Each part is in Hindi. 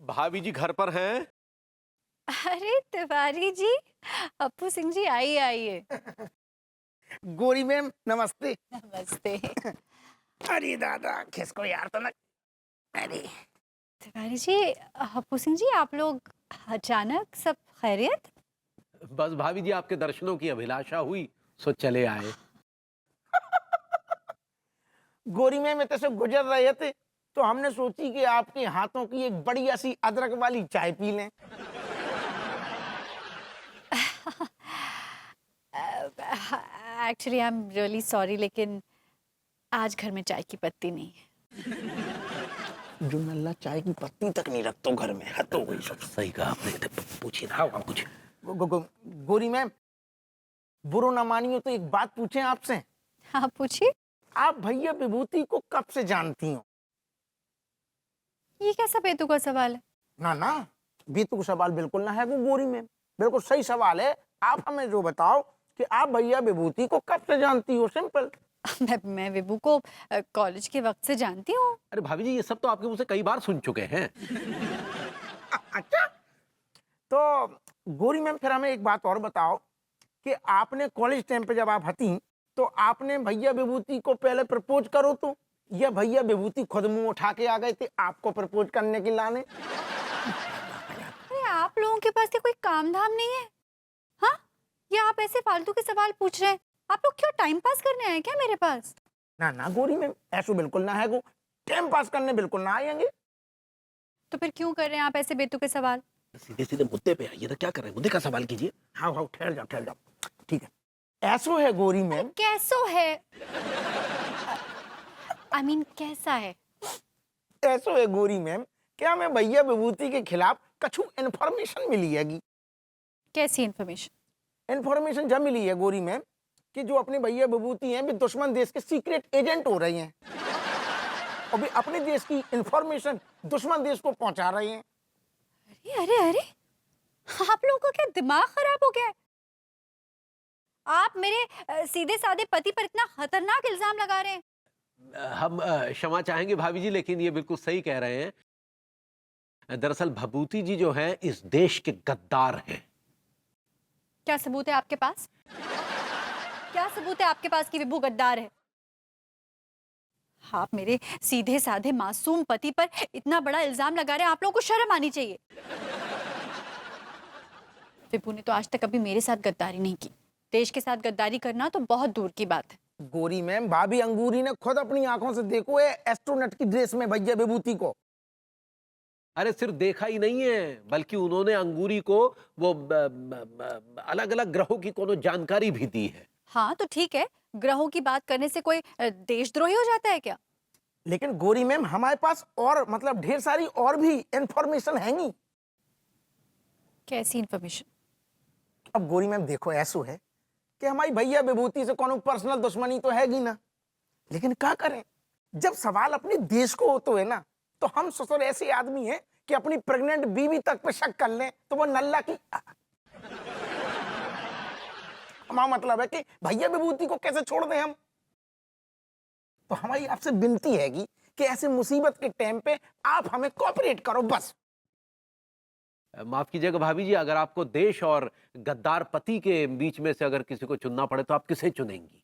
भाभी जी घर पर हैं? अरे तिवारी जी, अप्पू सिंह जी, आइए आइए। गोरी मैम नमस्ते। नमस्ते। अरे दादा किसको यार तो ना। अरे तिवारी जी, अप्पू सिंह जी, आप लोग अचानक सब खैरियत? बस भाभी जी आपके दर्शनों की अभिलाषा हुई, सो चले आए। गोरी मैम इतने से गुजर रहे थे तो हमने सोची कि आपके हाथों की एक बढ़िया सी अदरक वाली चाय पी लें। Actually I am really sorry, लेकिन आज घर में चाय की पत्ती नहीं है। जो नल्ला चाय की पत्ती तक नहीं रखतो घर में, हद हो गई सब। सही कहा आपने। पूछिए ना आप कुछ। गोरी मैम बुरो ना मानियो तो एक बात पूछें आपसे। हाँ, पूछिए। आप भैया विभूति को कब से जानती हो? ये कैसा बेतुका सवाल है? ना ना, बीतू सवाल बिल्कुल ना है वो गोरी मैम, बिल्कुल सही सवाल है। आप हमें जो बताओ कि आप भैया विभूति को कब से जानती हो, सिंपल। मैं विभू को कॉलेज के वक्त से जानती हूँ। अरे भाभी जी ये सब तो आपके मुंह से कई बार सुन चुके हैं। अच्छा, तो गोरी मैम फिर हमें एक बात और बताओ कि आपने कॉलेज टाइम पे जब आप हती तो आपने भैया विभूति को पहले प्रपोज करो तो, या भैया विभूति खुद मुंह उठा के आ गए थे आपको प्रपोज करने के लाने? अरे आप लोगों के पास कोई काम धाम नहीं है? हाँ, या आप ऐसे फालतू के सवाल पूछ रहे हैं? आप लोग क्यों टाइम पास करने आए क्या मेरे पास? ना ना गोरी मैम, ऐसा बिल्कुल ना है, वो टाइम पास करने बिल्कुल ना आएंगे। तो फिर क्यों कर रहे हैं आप ऐसे बेतुके सवाल? सीधे सीधे मुद्दे पे आइए ना, क्या कर रहे हैं? मुद्दे का सवाल कीजिए। हाँ हाँ, ठहर जाओ ठहर जाओ, ठीक है। ऐसो है गोरी मैम, कैसो है? आई मीन कैसा है? ऐसो है गोरी मैम, क्या हमें भैया विभूति के खिलाफ कछु इन्फॉर्मेशन मिली हैगी। कैसी इन्फॉर्मेशन? इन्फॉर्मेशन जब मिली है गोरी मैम कि जो अपने भैया विभूति हैं वे दुश्मन देश के सीक्रेट एजेंट हो रहे हैं और वे अपने देश की इन्फॉर्मेशन दुश्मन देश को पहुंचा रहे हैं। अरे अरे अरे, आप लोगों का क्या दिमाग खराब हो गया है? आप मेरे सीधे साधे पति पर इतना खतरनाक इल्जाम लगा रहे हैं। हम क्षमा चाहेंगे भाभी जी, लेकिन ये बिल्कुल सही कह रहे हैं। दरअसल भभूति जी जो हैं इस देश के गद्दार हैं। क्या सबूत है आपके पास? क्या सबूत है आपके पास कि विभू गद्दार है? आप मेरे सीधे साधे मासूम पति पर इतना बड़ा इल्जाम लगा रहे हैं। आप लोगों को शर्म आनी चाहिए। विभू ने तो आज तक कभी मेरे साथ गद्दारी नहीं की। देश के साथ गद्दारी करना तो बहुत दूर की बात है। गोरी मैम, भाभी अंगूरी ने खुद अपनी आंखों से देखो है एस्ट्रोनॉट की ड्रेस में भैया विभूति को। अरे सिर्फ देखा ही नहीं है, बल्कि उन्होंने अंगूरी को वो अलग अलग ग्रहों की कोनो जानकारी भी दी है। हाँ तो ठीक है, ग्रहों की बात करने से कोई देशद्रोही हो जाता है क्या? लेकिन गोरी मैम हमारे पास और मतलब ढेर सारी और भी इंफॉर्मेशन है नहीं। कैसी इन्फॉर्मेशन? अब गोरी मैम देखो, ऐसो है कि हमारी भैया विभूति से कोनो पर्सनल दुश्मनी तो हैगी ना, लेकिन क्या करें, जब सवाल अपने देश को हो तो है ना, तो हम ससुर ऐसे आदमी हैं कि अपनी प्रेग्नेंट बीवी तक पे शक कर लें तो वो नल्ला की। हमारा मतलब है कि भैया विभूति को कैसे छोड़ दें हम। तो हमारी आपसे विनती हैगी कि ऐसे मुसीबत के टाइम पे आप हमें कोऑपरेट करो बस। माफ कीजिएगा भाभी जी, अगर आपको देश और गद्दार पति के बीच में से अगर किसी को चुनना पड़े तो आप किसे चुनेंगी?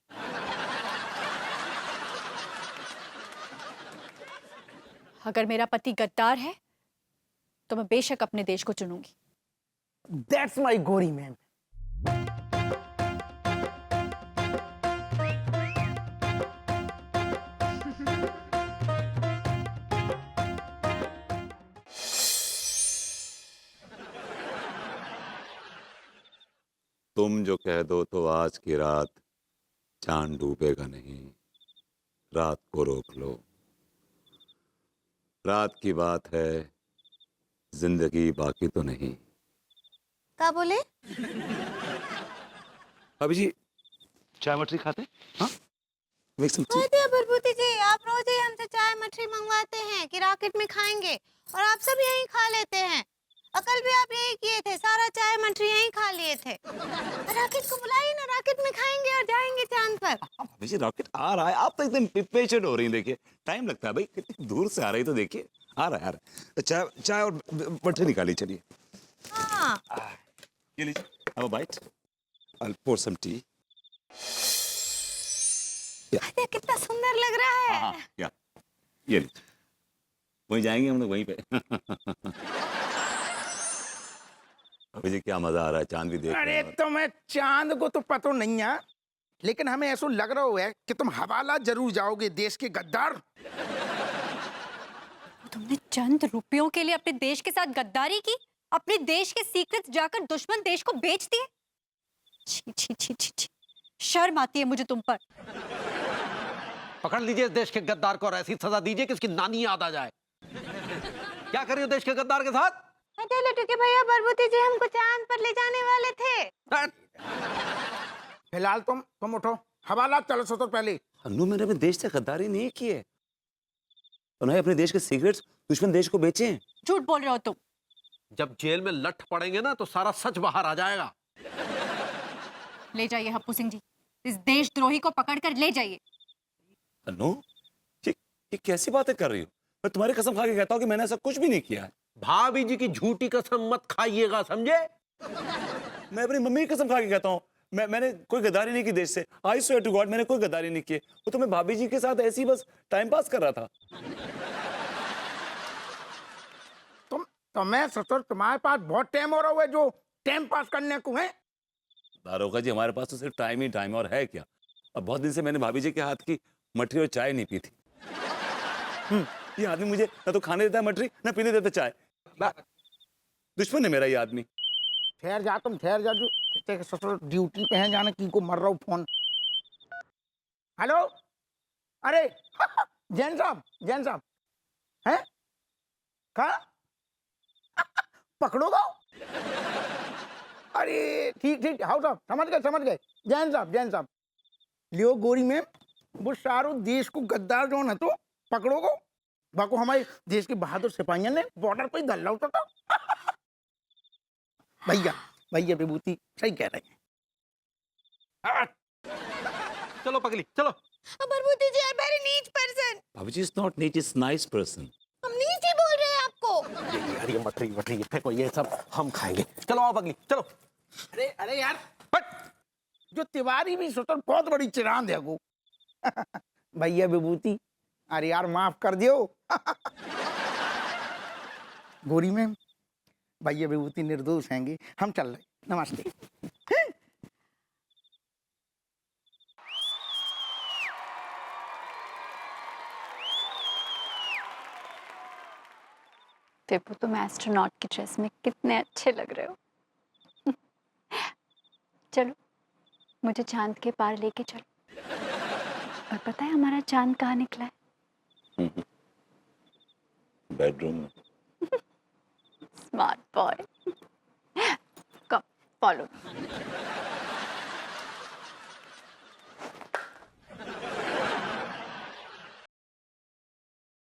अगर मेरा पति गद्दार है तो मैं बेशक अपने देश को चुनूंगी। दैट्स माय गोरी मैम। तुम जो कह दो तो आज की रात चांद डूबेगा नहीं, रात को रोक लो। रात की बात है, जिंदगी बाकी तो नहीं। क्या बोले? अभी जी चाय मटरी खाते? हाँ, मेक सम टी। अरे भरभूति जी, आप रोज ही हमसे चाय मछली मंगवाते हैं कि रॉकेट में खाएंगे, और आप सब यहीं खा लेते हैं। कल भी आप यही किए थे, सारा चाय मछली यहीं खा लिए थे। रॉकेट को बुलाइए ना, रॉकेट में खाएंगे और जाएंगे चांद पर। अभी जी रॉकेट आ रहा है, आप तो एकदम इम्पेशेंट हो रही हैं। देखिए टाइम लगता है भाई, कितनी दूर से आ रही तो देखिए। आ रहा है, आ रहा है। चाय चाय और मठे निकालिए, चलिए। हाँ ये लीजिए, have a bite. I'll pour some tea. ये कितना सुंदर लग रहा है। हाँ, या ये लीजिए। वहीं जाएंगे हम लोग, वहीं पे। अभी जी क्या मजा आ रहा है, चांद भी देख रहे अरे हैं। तुम्हें चांद को तो पता नहीं है, लेकिन हमें ऐसा लग रहा है कि तुम हवाला जरूर जाओगे, देश के गद्दार। तुमने चंद रुपयों के लिए अपने देश के साथ गद्दारी की, अपने देश के सीक्रेट्स जाकर दुश्मन देश को बेच दिए। छी छी छी छी छी, शर्म आती है मुझे तुम पर। पकड़ लीजिए इस देश के गद्दार को और ऐसी सजा दीजिए कि इसकी नानी याद आ जाए। क्या कर रही हो देश के गद्दार के साथ? अरे लट्टू के भैया, बरबूती जी हमको चांद पर ले जाने वाले थे। फिलहाल तुम उठो, हवाला चलो सो तो पहले। अन्नू, मैंने अपने देश से गद्दारी नहीं की है। उन्होंने अपने देश के सीक्रेट्स दुश्मन देश को बेचे हैं। झूठ बोल रहे हो तुम। जब जेल में लठ पड़ेंगे ना तो सारा सच बाहर आ जाएगा। ले जाइए हप्पू सिंह जी, इस देशद्रोही को पकड़कर ले जाइए। अन्नू, ये कैसी बातें कर रही हो? मैं तुम्हारी कसम खा के कहता हूँ कि मैंने ऐसा कुछ भी नहीं किया है। भाभी जी की झूठी कसम मत खाइएगा, समझे? मैं अपनी मम्मी की कसम खा के कहता हूँ, मैंने कोई गद्दारी नहीं की देश से। आई स्वेयर टू गॉड, मैंने कोई गद्दारी नहीं की। वो तो मैं भाभी जी के साथ ऐसे ही बस टाइम पास कर रहा था। मैं ससुर, तुम्हारे पास बहुत टाइम हो रहा है जो टाइम पास करने को है। दारोगा जी, हमारे पास तो सिर्फ टाइम ही टाइम, और है क्या? अब बहुत दिन से मैंने भाभी जी के हाथ की मठरी और चाय नहीं पी थी। ये आदमी मुझे ना तो खाने देता है मठरी, ना पीने देता चाय। दुश्मन है मेरा ये आदमी। ठहर जा, तुम ठहर जा, जो ससुर ड्यूटी पे हैं, जाने की को मर रहा हूँ फोन। हेलो, अरे जैन साहब हैं? कहा पकड़ोगा? अरे ठीक, हाउ साहब, समझ गए। जैन साहब लियो गोरी में वो सारो देश को गद्दार जो ना तो पकड़ोगो। बाको हमारे देश के बहादुर सिपाहियों ने बॉर्डर पे धल्ला उठा था। भैया विभूति सही कह रहे हैं। चलो पगली, चलो। बरबूती जी आर वेरी नीच पर्सन। भाभी जी, इज नॉट नीच, इज नाइस पर्सन। हम नीच ही बोल रहे हैं आपको। अरे मटरी फेंको, ये सब हम खाएंगे। चलो आओ पगली, चलो। अरे यार, जो तिवारी भी सोचो बहुत बड़ी चिरांद है वो। भैया विभूति, अरे यार माफ कर दियो। गोरी में भैया विभूति निर्दोष हैंगे, हम चल रहे। नमस्ते। टिप्पू, तुम एस्ट्रोनॉट की ड्रेस में कितने अच्छे लग रहे हो। चलो मुझे चांद के पार लेके चलो। और पता है हमारा चांद कहाँ निकला है? बेडरूम में। Smart boy. कम फॉलो।